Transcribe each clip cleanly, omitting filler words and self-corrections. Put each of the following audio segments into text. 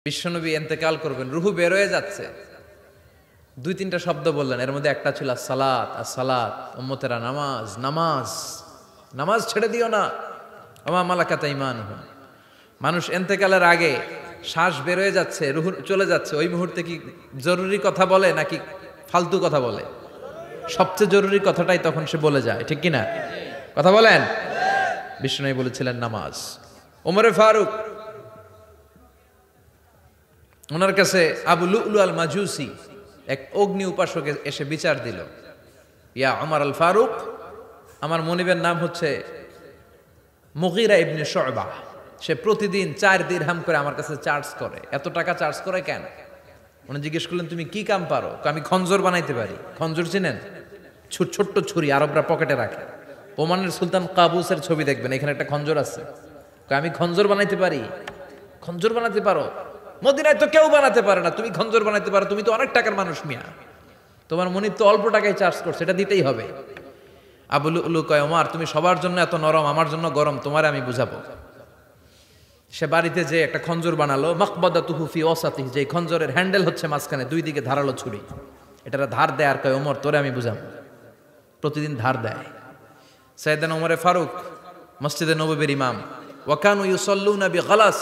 বিশ্বনবী ইন্তেকাল করবেন, রুহু বের হয়ে যাচ্ছে, দুই তিনটা শব্দ বললেন, এর মধ্যে একটা ছিল সালাত। আর সালাত উম্মতেরা নামাজ, নামাজ নামাজ ছেড়ে দিও না, আমা মালাকাত ঈমানুহুম। মানুষ ইন্তেকালের আগে শ্বাস বের হয়ে যাচ্ছে, রুহু চলে যাচ্ছে, ওই মুহূর্তে কি জরুরি কথা বলে নাকি ফালতু কথা বলে? সবচেয়ে জরুরি কথাটাই তখন সে বলে যায়, ঠিক কিনা? কথা বলেন। বিশ্বনবী বলেছিলেন নামাজ। ওমরে ফারুক, ওনার কাছে আবু লুলু আল মাজুসি এক অগ্নি উপাসক এসে বিচার দিল, ইয়া ওমর আল ফারুক, আমার মনিবের নাম হচ্ছে মুগীরা ইবনে শুবা, সে প্রতিদিন 4 দিরহাম করে আমার কাছে চার্জ করে। এত টাকা চার্জ করে কেন? উনি জিজ্ঞেস করলেন তুমি কি কাম পারো? আমি খঞ্জর বানাইতে পারি। খঞ্জর চিনেন? ছোট্ট ছুরি আরবরা পকেটে রাখে। ওমানের সুলতান কাবুসের ছবি দেখবেন, এখানে একটা খঞ্জর আছে। আমি খঞ্জর বানাইতে পারি। খঞ্জর বানাতে পারো? মদিনায় তো কেউ বানাতে পারে না, তুমি খঞ্জর বানাইতে পারো? তুমি তো অনেক টাকার মানুষ মিয়া, তোমার মনিব তো অল্প টাকায় চার্জ করছে, এটা দিতেই হবে। আবু লুলু কয়, ওমর তুমি সবার জন্য এত নরম, আমার জন্য গরম, তোমারে আমি বুঝাবো। সে বাড়িতে যে একটা খঞ্জর বানালো, মাকবাদাতুহু ফি ওয়াসাতিহি, যে খঞ্জরের হ্যান্ডেল হচ্ছে মাঝখানে, দুই দিকে ধারালো ছুরি, এটার ধার দেয়। আর কয়, ওমর তোরে আমি বুঝাবো। প্রতিদিন ধার দেয়। সাইয়েদনা ওমরে ফারুক মসজিদে নববীর ইমাম, ওয়াকানু ইউসাল্লুনা বিগালাস,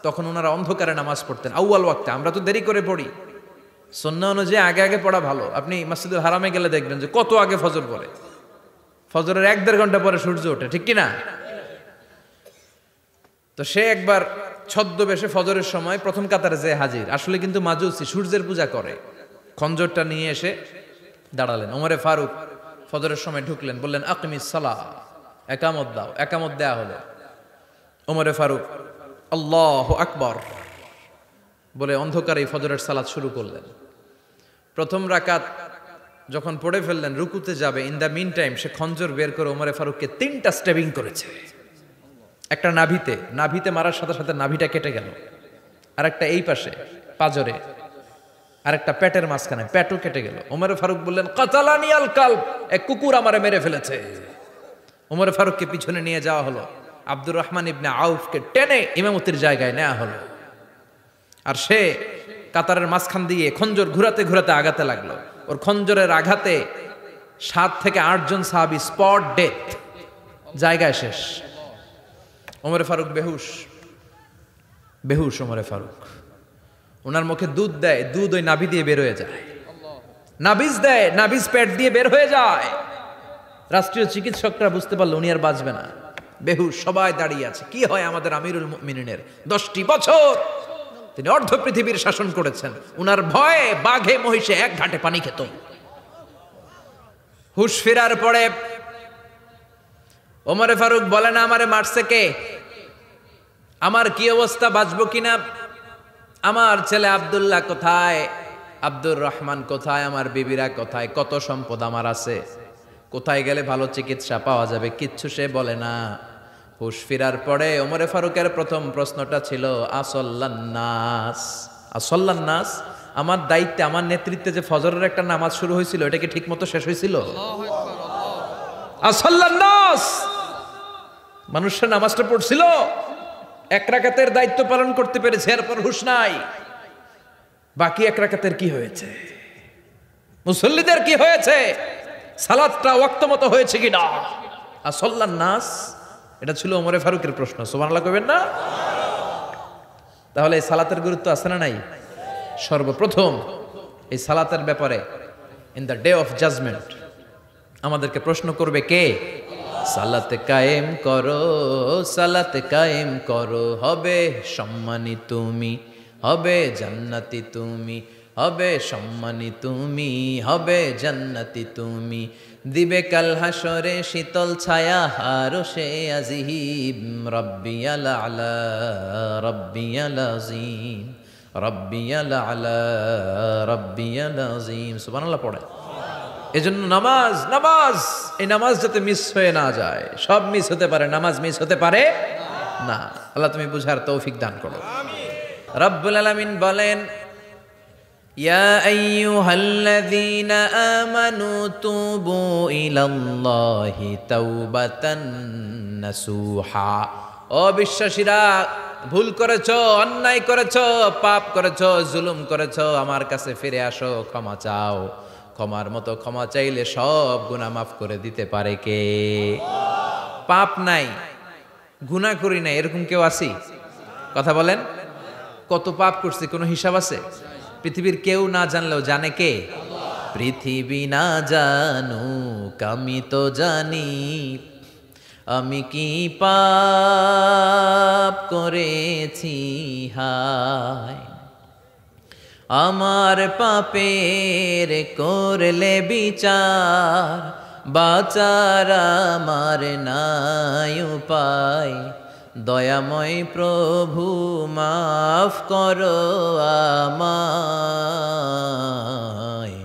তখন ওনারা অন্ধকারে নামাজ পড়তেন আউয়াল ওয়াক্তে। আমরা তো দেরি করে পড়ি, সুন্নাহ অনুযায়ী আগে আগে পড়া ভালো। আপনি মসজিদুল হারামে গেলে দেখবেন যে কত আগে ফজর পড়ে, ফজরের 1-1.5 ঘন্টা পরে সূর্য ওঠে, ঠিক কিনা? তো সে একবার ছদ্মবেশে ফজরের সময় প্রথম কাতারে যে হাজির, আসলে কিন্তু মাজুসি, সূর্যের পূজা করে। খঞ্জরটা নিয়ে এসে দাঁড়ালেন। ওমরে ফারুক ফজরের সময় ঢুকলেন, বললেন আকিমিস সালাহ, একামত দাও। একামত দেয়া হলো। ওমরে ফারুক আল্লাহু আকবার বলে অন্ধকারে ফজরের সালাত শুরু করলেন। প্রথম রাকাত যখন পড়ে ফেললেন, রুকুতে যাবে, ইন দ্য মিন টাইম সে খঞ্জর বের করে ওমরে ফারুককে 3টা স্টেবিং করেছে। একটা নাভিতে, নাভিতে মারার সাথে সাথে নাভিটা কেটে গেল। আর একটা এই পাশে পাজরে, আর একটা পেটের মাঝখানে, পেটও কেটে গেল। ওমরে ফারুক বললেন কাতালানি আল কালব, এক কুকুর আমারে মেরে ফেলেছে। ওমরে ফারুককে পিছনে নিয়ে যাওয়া হলো। আব্দুর রহমান ইবনে আউফকে টেনে ইমামতির জায়গায় নেওয়া হলো। আর সে কাতারের মাঝখান দিয়ে খঞ্জর ঘুরাতে ঘুরাতে আগাতে লাগলো। ওর খঞ্জরের আঘাতে 7 থেকে 8 জন সাহাবী স্পট ডেথ, জায়গায় শেষ। ওমরে ফারুক বেহুশ, বেহুশ ওমরে ফারুক। ওনার মুখে দুধ দেয়, দুধ ওই নাভি দিয়ে বের হয়ে যায়। নাভিজ দেয়, নাভিজ পেট দিয়ে বের হয়ে যায়। রাষ্ট্রীয় চিকিৎসকরা বুঝতে পারলো উনি আর বাঁচবে না, বেহুশ। সবাই দাঁড়িয়ে আছে। কি হয় আমাদের আমিরুল মুমিনিনের? 10টি বছর তিনি অর্ধ পৃথিবীর শাসন করেছেন। উনার ভয়ে বাঘে মহিষে এক ঘাটে পানি খেত। হুশ ফেরার পরে ওমরে ফারুক বলেন, আমারে মারছে কে? আমার কি অবস্থা, বাঁচবো কিনা? আমার ছেলে আব্দুল্লাহ কোথায়? আব্দুর রহমান কোথায়? আমার বিবিরা কোথায়? কত সম্পদ আমার আছে, কোথায় গেলে ভালো চিকিৎসা পাওয়া যাবে? কিচ্ছু সে বলে না। হুশ ফিরার পরে ওমরে ফারুকের প্রথম প্রশ্নটা ছিল আসল্লান্নাস, আসল্লান্নাস, আমার দায়িত্বে, আমার নেতৃত্বে যে ফজরের একটা নামাজ শুরু হয়েছিল, এটা কি ঠিক মতো শেষ হয়েছিল? আসল্লান্নাস, মানুষের নামাজটা পড়ছিল, 1 রাকাতের দায়িত্ব পালন করতে পেরেছে, এরপর হুশ নাই। বাকি 1 রাকাতের কি হয়েছে? মুসল্লিদের কি হয়েছে? সালাতটা ওয়াক্ত মতো হয়েছে কিনা? আসল্লান নাস, এটা ছিল ওমরে ফারুকের প্রশ্ন। সুবহানাল্লাহ কইবেন না? তাহলে এই সালাতের গুরুত্ব আছে না নাই? সর্বপ্রথম এই সালাতের ব্যাপারে in the day of judgement আমাদেরকে প্রশ্ন করবে কে? সালাতে কায়েম করো, সালাতে কায়েম করো, হবে সম্মানী তুমি, হবে জান্নাতি তুমি, হবে সম্মানী তুমি, হবে জান্নাতি তুমি, দিবে কাল হাসরে শীতল ছায়া আরশে আজিম, রব্বিয়াল আলা, রব্বিয়াল আযীম, রব্বিয়াল আলা, রব্বিয়াল আযীম। সুবহানাল্লাহ পড়ে। এজন্য নামাজ, নামাজ, এই নামাজ যাতে মিস হয়ে না যায়। সব মিস হতে পারে, নামাজ মিস হতে পারে না। আল্লাহ তুমি বুঝার তৌফিক দান করো। রব্বুল আলামিন বলেন, ইয়া আইয়ুহাল্লাযীনা আমানু তুবু ইলাল্লাহি তাওবাতান নাসুহা। ও বিশ্বাসীরা, ভুল করেছো, অন্যায় করেছো, পাপ করেছো, জুলুম করেছো, আমার কাছে ফিরে আসো, ক্ষমা চাও। ক্ষমার মতো ক্ষমা চাইলে সব গুনাহ মাফ করে দিতে পারে কে? পাপ নাই, গুনাহ করি নাই, এরকম কেউ আছি? কথা বলেন। কত পাপ করছি কোনো হিসাব আছে? পৃথিবীর কেউ না জানলেও জানে কে? পৃথিবী না জানুক আমি তো জানি, আমি কি পাপ করেছি হায়। আমার পাপের করলে বিচার, বাঁচার আমার নাই উপায়। দয়াময় প্রভু মাফ করো আমায়,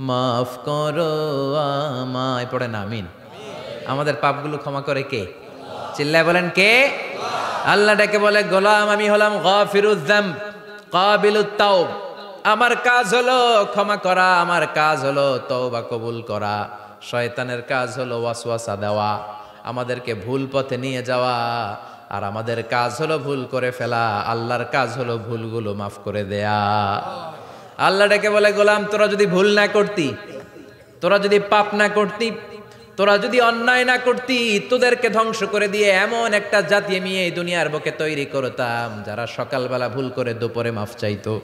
মাফ করো আমায়। পড়েন আমিন। আমাদের পাপগুলো ক্ষমা করে কে? চিল্লায় বলেন কে? আল্লাহ ডেকে বলে, গোলাম আমি হলাম গাফিরুয যামব কাবিলুত তাওব। আমার কাজ হলো ক্ষমা করা, আমার কাজ হলো তওবা কবুল করা। শয়তানের কাজ হলো ওয়াসওয়াসা দেওয়া, আমাদেরকে ভুল পথে নিয়ে যাওয়া। আর আমাদের কাজ হলো ভুল করে ফেলা, আল্লাহর কাজ হলো ভুলগুলো মাফ করে দেয়া। আল্লাহ ডেকে বলে, গোলাম তোরা যদি ভুল না করতি, তোরা যদি পাপ না করতি, তোরা যদি অন্যায় না করতি, তোদেরকে ধ্বংস করে দিয়ে এমন একটা জাতি আমি এই দুনিয়ার বুকে তৈরি করতাম যারা সকালবেলা ভুল করে দুপুরে মাফ চাইতো,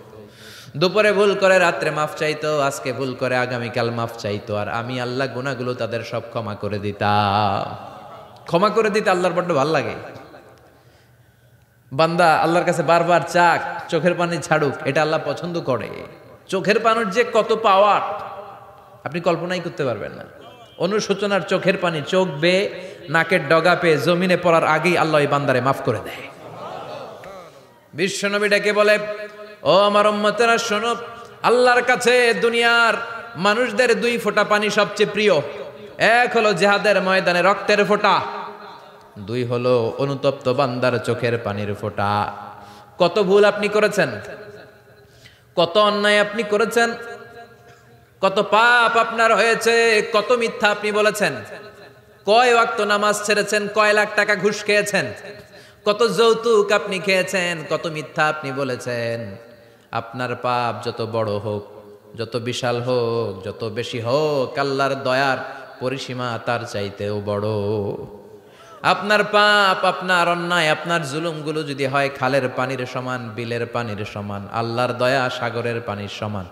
দুপুরে ভুল করে রাত্রে মাফ চাইতো, আজকে ভুল করে আগামীকাল মাফ চাইতো। আর আমি আল্লাহ গুনাহগুলো তাদের সব ক্ষমা করে দিতাম। ক্ষমা করে দিতে আল্লাহর বড্ড ভালো লাগে। বান্দা আল্লাহর কাছে বারবার চাক, চোখের পানি ছাড়ুক, এটা আল্লাহ পছন্দ করে। চোখের পানির যে কত পাওয়ার আপনি কল্পনাই করতে পারবেন না। অনুশোচনার চোখের পানি চোখ বেয়ে নাকের ডগা পেয়ে জমিনে পড়ার আগেই আল্লাহ এই বান্দারে মাফ করে দেয়। বিশ্বনবী ডেকে বলে, ও আমার উম্মতেরা শোনো, আল্লাহর কাছে দুনিয়ার মানুষদের দুই ফোঁটা পানি সবচেয়ে প্রিয়। এক হলো জিহাদের ময়দানে রক্তের ফোঁটা, দুই হলো অনুতপ্ত বান্দার চোখের পানির ফোঁটা। কত ভুল আপনি করেছেন, কত অন্যায় আপনি করেছেন, কত পাপ আপনার হয়েছে, কত মিথ্যা আপনি বলেছেন, কয় ওয়াক্ত নামাজ ছেড়েছেন, কয় লাখ টাকা ঘুষ খেয়েছেন, কত যৌতুক আপনি খেয়েছেন, কত মিথ্যা আপনি বলেছেন। আপনার পাপ যত বড় হোক, যত বিশাল হোক, যত বেশি হোক, আল্লাহর দয়ার পরিসীমা তার চাইতেও বড়। আপনার পাপ, আপনার অন্যায়, আপনার জুলুমগুলো যদি হয় খালের পানির সমান, বিলের পানির সমান, আল্লাহর দয়া সাগরের পানির সমান।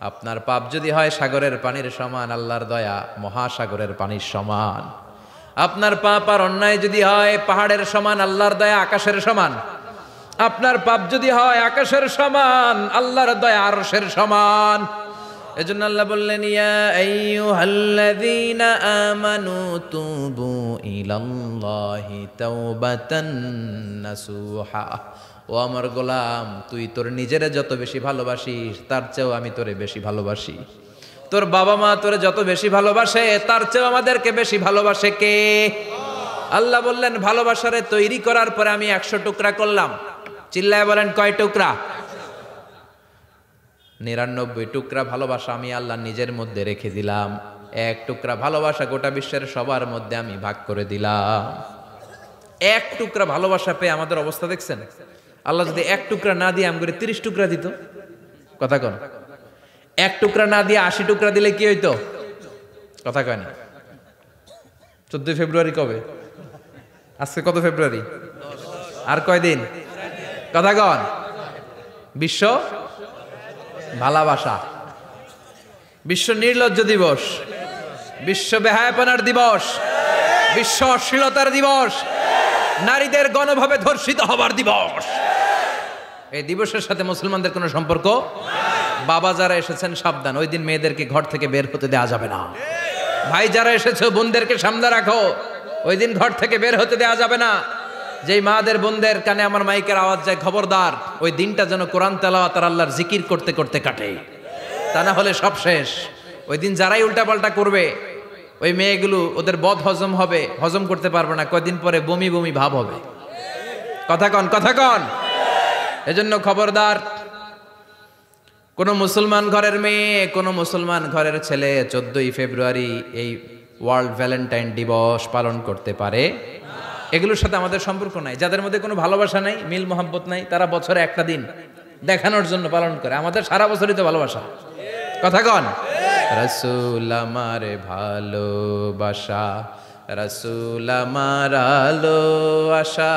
আপনার পাপ যদি হয় সাগরের পানির সমান, আল্লাহর দয়া মহাসাগরের পানির সমান। আপনার পাপ আর অন্যায় যদি হয় পাহাড়ের সমান, আল্লাহর দয়া আকাশের সমান। আপনার পাপ যদি হয় আকাশের সমান, আল্লাহর দয়া আরশের সমান। এজন্য আল্লাহ বললেন, ইয়া আইয়ুহাল্লাযীনা আমানু তুবু ইলাল্লাহি তাওবাতান নাসুহা। ও আমার গোলাম, তুই তোর নিজেরে যত বেশি ভালোবাসিস তার চেয়েও আমি তোরে বেশি ভালোবাসি। তোর বাবা মা তোরে যত বেশি ভালোবাসে তার চেয়েও আমাদেরকে বেশি ভালোবাসে কে? আল্লাহ বললেন, ভালোবাসারে তৈরি করার পরে আমি 100 টুকরা করলাম। চিল্লায় বলেন কয় টুকরা? 99 টুকরা ভালোবাসা আমি আল্লাহ নিজের মধ্যে রেখে দিলাম। 1 টুকরা ভালোবাসা গোটা বিশ্বের সবার মধ্যে আমি ভাগ করে দিলাম। 1 টুকরা ভালোবাসা পেয়ে আমাদের অবস্থা দেখছেন? আল্লাহ যদি 1 টুকরা না দিয়ে আমাকে 30 টুকরা দিত, কথা কন, 1 টুকরা না দিয়ে 80 টুকরা দিলে কি হইতো? কথা কয় না। 14 ফেব্রুয়ারি কবে? আজকে কত ফেব্রুয়ারি? আর কয়দিন? কথা কন। বিশ্ব ভালোবাসা, বিশ্ব নির্লজ্জ দিবস, বিশ্ব বেহায়াপনার দিবস, বিশ্ব অশ্লীলতার দিবস, নারীদের গণভাবে ধর্ষিত হবার দিবস। এই দিবসের সাথে মুসলমানদের কোনো সম্পর্ক? বাবা যারা এসেছেন সাবধান, ওই দিন মেয়েদেরকে ঘর থেকে বের হতে দেওয়া যাবে না। ভাই যারা এসেছো বোনদেরকে সামনে রাখো, ওই দিন ঘর থেকে বের হতে দেওয়া যাবে না। যেই মাদের বোনদের কানে আমার মাইকের আওয়াজ যায়, খবরদার, ওই দিনটা যেন কোরআন তেলাওয়াত আর আল্লাহর জিকির করতে করতে কাটে, তা না হলে সব শেষ। ওই দিন যারাই উল্টাপাল্টা করবে, ওই মেয়েগুলো ওদের বদ হজম হবে, হজম করতে পারবে না, কয়দিন পরে বমি বমি ভাব হবে। কথা কন, কথা কন। এজন্য খবরদার, কোন মুসলমান ঘরের মেয়ে, কোন মুসলমান ঘরের ছেলে 14ই ফেব্রুয়ারি এই ওয়ার্ল্ড ভ্যালেন্টাইন দিবস পালন করতে পারে। এগুলোর সাথে আমাদের সম্পর্ক নাই। যাদের মধ্যে কোনো ভালোবাসা নাই, মিল মোহাব্বত নাই, তারা বছরে একটা দিন দেখানোর জন্য পালন করে। আমাদের সারা বছরই তো ভালোবাসা। কথা কন। রাসূল আমার ভালোবাসা, রাসূল আমার আলো আশা,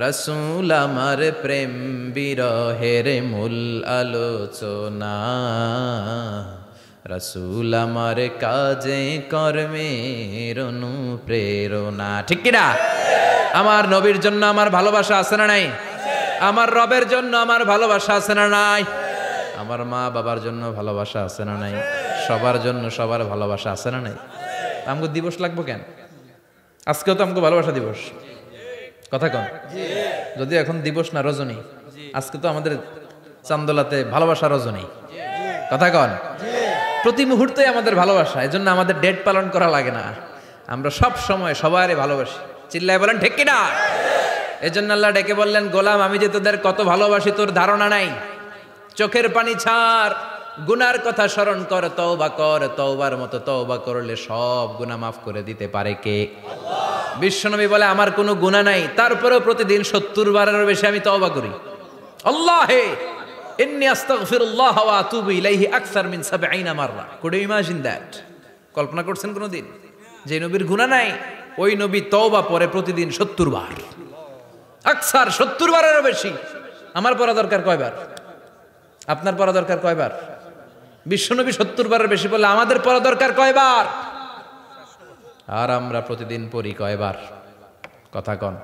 রাসূল আমার প্রেম বিরহের মূল আলোচনা, রাসূল আমার কাজে কর্মের অনুপ্রেরণা। ঠিক কিনা? আমার নবীর জন্য আমার ভালোবাসা আছে না নাই? আমার রবের জন্য আমার ভালোবাসা আছে না নাই? আমার মা বাবার জন্য ভালোবাসা আছে না নাই? সবার জন্য সবার ভালোবাসা আছে না নাই? আমগো দিবস লাগবো কেন? আজকেও তো আমগো ভালোবাসা দিবস। কথা কন। যদিও এখন দিবস না, রজনী। আজকে তো আমাদের চান্দোলাতে ভালোবাসা রজনী। কথা কন। প্রতি মুহূর্তে আমাদের ভালোবাসা, এজন্য আমাদের ডেট পালন করা লাগে না। আমরা সব সময় সবারই ভালোবাসি। চিল্লায় বলেন ঠিক কিনা? এজন্য আল্লাহ ডেকে বললেন, গোলাম আমি যে তোদের কত ভালোবাসি তোর ধারণা নাই। চোখের পানি ছাড়, গুনার কথা স্মরণ কর, তওবা কর। তওবার মতো তওবা করলে সব গুনাহ মাফ করে দিতে পারে কে? আল্লাহ। বিশ্বনবী বলে আমার কোনো গুনাহ নাই, তারপরেও প্রতিদিন 70 বারেরও বেশি আমি তওবা করি। আল্লাহে ইন্নী আস্তাগফিরুল্লাহ ওয়া আতুবু ইলাইহি আকসার মিন 70 মাররা। Could you imagine that? কল্পনা করছেন কোনদিন যে নবীর গুনাহ নাই, ওই নবী তওবা পড়ে প্রতিদিন 70 বার, আকসার 70 বারেরও বেশি। আমার পড়া দরকার কয়বার? আপনার পড়া দরকার কয়বার? বিশ্বনবী 70 বারের বেশি বললে আমাদের পড়া দরকার কয়বার? আর আমরা প্রতিদিন পড়ি কয়বার? কথা কন।